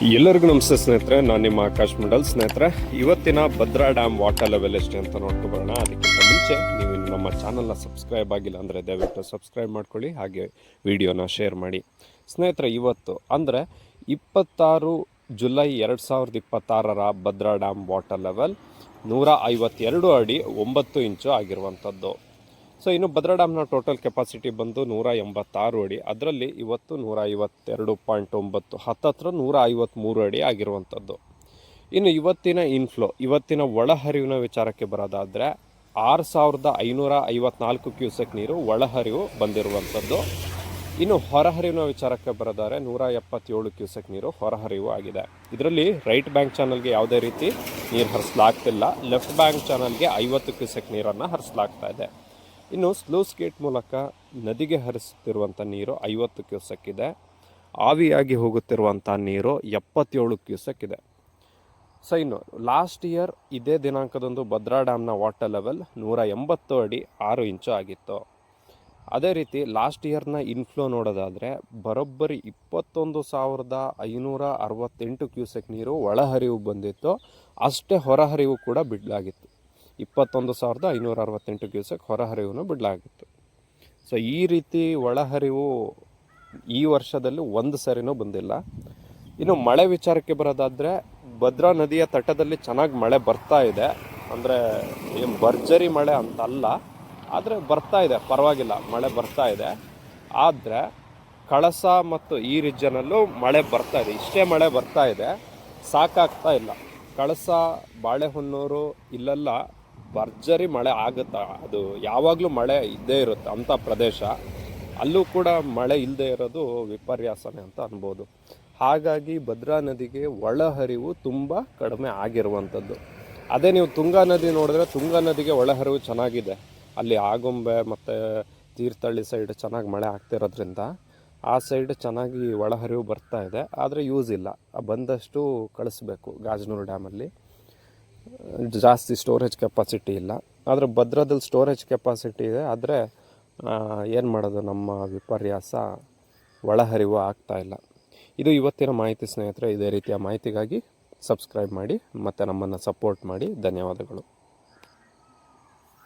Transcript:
ಎಲ್ಲರಿಗೂ ನಮಸ್ತೆ ಸ್ನೇಹಿತರೆ, ನಾನು ನಿಮ್ಮ ಆಕಾಶ್ ಮಂಡಲ್. ಸ್ನೇಹಿತರೆ, ಇವತ್ತಿನ ಭದ್ರಾ ಡ್ಯಾಮ್ ವಾಟರ್ ಲೆವೆಲ್ ಎಷ್ಟು ಅಂತ ನೋಡ್ಕೊಬೋಣ. ಅದಕ್ಕಿಂತ ಮುಂಚೆ ನೀವು ನಮ್ಮ ಚಾನಲ್ನ ಸಬ್ಸ್ಕ್ರೈಬ್ ಆಗಿಲ್ಲ ಅಂದರೆ ದಯವಿಟ್ಟು ಸಬ್ಸ್ಕ್ರೈಬ್ ಮಾಡ್ಕೊಳ್ಳಿ, ಹಾಗೆ ವಿಡಿಯೋನ ಶೇರ್ ಮಾಡಿ. ಸ್ನೇಹಿತರೆ, ಇವತ್ತು ಅಂದರೆ 26 July 2026 Bhadra dam water level 152 ಅಡಿ 9 ಇಂಚು ಆಗಿರುವಂಥದ್ದು. ಸೊ ಇನ್ನು ಭದ್ರಾ ಡ್ಯಾಮ್ನ ಟೋಟಲ್ ಕೆಪಾಸಿಟಿ ಬಂದು 186 ಅಡಿ. ಅದರಲ್ಲಿ ಇವತ್ತು 152.9, ಹತ್ತತ್ರ 153 ಅಡಿ ಆಗಿರುವಂಥದ್ದು. ಇನ್ನು ಇವತ್ತಿನ ಇನ್ಫ್ಲೋ, ಇವತ್ತಿನ ಒಳಹರಿವಿನ ವಿಚಾರಕ್ಕೆ ಬರೋದಾದರೆ 6554 ಕ್ಯೂಸೆಕ್ ನೀರು ಒಳಹರಿವು ಬಂದಿರುವಂಥದ್ದು. ಇನ್ನು ಹೊರಹರಿವಿನ ವಿಚಾರಕ್ಕೆ ಬರೋದಾದರೆ 177 ಕ್ಯೂಸೆಕ್ ನೀರು ಹೊರಹರಿವು ಆಗಿದೆ. ಇದರಲ್ಲಿ ರೈಟ್ ಬ್ಯಾಂಕ್ ಚಾನಲ್ಗೆ ಯಾವುದೇ ರೀತಿ ನೀರು ಹರಿಸಲಾಗ್ತಿಲ್ಲ. ಲೆಫ್ಟ್ ಬ್ಯಾಂಕ್ ಚಾನಲ್ಗೆ 50 ಕ್ಯೂಸೆಕ್ ನೀರನ್ನು ಹರಿಸಲಾಗ್ತಾ ಇದೆ. ಇನ್ನು ಸ್ಲೂಸ್ ಗೇಟ್ ಮೂಲಕ ನದಿಗೆ ಹರಿಸುತ್ತಿರುವಂಥ ನೀರು 50 ಕ್ಯೂಸೆಕ್ ಇದೆ. ಆವಿಯಾಗಿ ಹೋಗುತ್ತಿರುವಂಥ ನೀರು 77 ಕ್ಯೂಸೆಕ್ ಇದೆ. ಸೊ ಇನ್ನು ಲಾಸ್ಟ್ ಇಯರ್ ಇದೇ ದಿನಾಂಕದಂದು ಭದ್ರಾ ಡ್ಯಾಮ್ನ ವಾಟರ್ ಲೆವೆಲ್ 180 ಅಡಿ 6 ಇಂಚು ಆಗಿತ್ತು. ಅದೇ ರೀತಿ ಲಾಸ್ಟ್ ಇಯರ್ನ ಇನ್ಫ್ಲೋ ನೋಡೋದಾದರೆ ಬರೋಬ್ಬರಿ 21,568 ಕ್ಯೂಸೆಕ್ ನೀರು ಒಳಹರಿವು ಬಂದಿತ್ತು. ಅಷ್ಟೇ ಹೊರಹರಿವು ಕೂಡ ಬಿಡಲಾಗಿತ್ತು. 21,568 ಕ್ಯೂಸೆಕ್ ಹೊರಹರಿವನ್ನು ಬಿಡಲಾಗಿತ್ತು. ಸೊ ಈ ರೀತಿ ಒಳಹರಿವು ಈ ವರ್ಷದಲ್ಲಿ ಒಂದು ಸರಿನೂ ಬಂದಿಲ್ಲ. ಇನ್ನು ಮಳೆ ವಿಚಾರಕ್ಕೆ ಬರೋದಾದರೆ ಭದ್ರಾ ನದಿಯ ತಟದಲ್ಲಿ ಚೆನ್ನಾಗಿ ಮಳೆ ಬರ್ತಾ ಇದೆ. ಅಂದರೆ ಏನು ಭರ್ಜರಿ ಮಳೆ ಅಂತಲ್ಲ, ಆದರೆ ಬರ್ತಾ ಇದೆ, ಪರವಾಗಿಲ್ಲ, ಮಳೆ ಬರ್ತಾ ಇದೆ. ಆದರೆ ಕಳಸ ಮತ್ತು ಈ ರೀಜನಲ್ಲೂ ಮಳೆ ಬರ್ತಾ ಇದೆ. ಇಷ್ಟೇ ಮಳೆ ಬರ್ತಾ ಇದೆ, ಸಾಕಾಗ್ತಾ ಇಲ್ಲ. ಕಳಸ, ಬಾಳೆಹೊನ್ನೂರು ಇಲ್ಲೆಲ್ಲ ಭರ್ಜರಿ ಮಳೆ ಆಗುತ್ತಾ, ಅದು ಯಾವಾಗಲೂ ಮಳೆ ಇದ್ದೇ ಇರುತ್ತೆ ಅಂಥ ಪ್ರದೇಶ. ಅಲ್ಲೂ ಕೂಡ ಮಳೆ ಇಲ್ಲದೆ ಇರೋದು ವಿಪರ್ಯಾಸನೆ ಅಂತ ಅನ್ಬೋದು. ಹಾಗಾಗಿ ಭದ್ರಾ ನದಿಗೆ ಒಳಹರಿವು ತುಂಬ ಕಡಿಮೆ ಆಗಿರುವಂಥದ್ದು. ಅದೇ ನೀವು ತುಂಗಾ ನದಿ ನೋಡಿದ್ರೆ ತುಂಗಾ ನದಿಗೆ ಒಳಹರಿವು ಚೆನ್ನಾಗಿದೆ. ಅಲ್ಲಿ ಆಗುಂಬೆ ಮತ್ತು ತೀರ್ಥಹಳ್ಳಿ ಸೈಡ್ ಚೆನ್ನಾಗಿ ಮಳೆ ಆಗ್ತಿರೋದ್ರಿಂದ ಆ ಸೈಡ್ ಚೆನ್ನಾಗಿ ಒಳಹರಿವು ಬರ್ತಾ ಇದೆ. ಆದರೆ ಯೂಸ್ ಇಲ್ಲ, ಬಂದಷ್ಟು ಕಳಿಸ್ಬೇಕು. ಗಾಜನೂರು ಡ್ಯಾಮಲ್ಲಿ ಜಾಸ್ತಿ ಸ್ಟೋರೇಜ್ ಕೆಪಾಸಿಟಿ ಇಲ್ಲ. ಆದರೆ ಭದ್ರಾದಲ್ಲಿ ಸ್ಟೋರೇಜ್ ಕೆಪಾಸಿಟಿ ಇದೆ. ಆದರೆ ಏನು ಮಾಡೋದು, ನಮ್ಮ ವಿಪರ್ಯಾಸ ಒಳಹರಿವು ಆಗ್ತಾ ಇಲ್ಲ. ಇದು ಇವತ್ತಿನ ಮಾಹಿತಿ ಸ್ನೇಹಿತರೆ. ಇದೇ ರೀತಿಯ ಮಾಹಿತಿಗಾಗಿ ಸಬ್ಸ್ಕ್ರೈಬ್ ಮಾಡಿ ಮತ್ತು ನಮ್ಮನ್ನು ಸಪೋರ್ಟ್ ಮಾಡಿ. ಧನ್ಯವಾದಗಳು.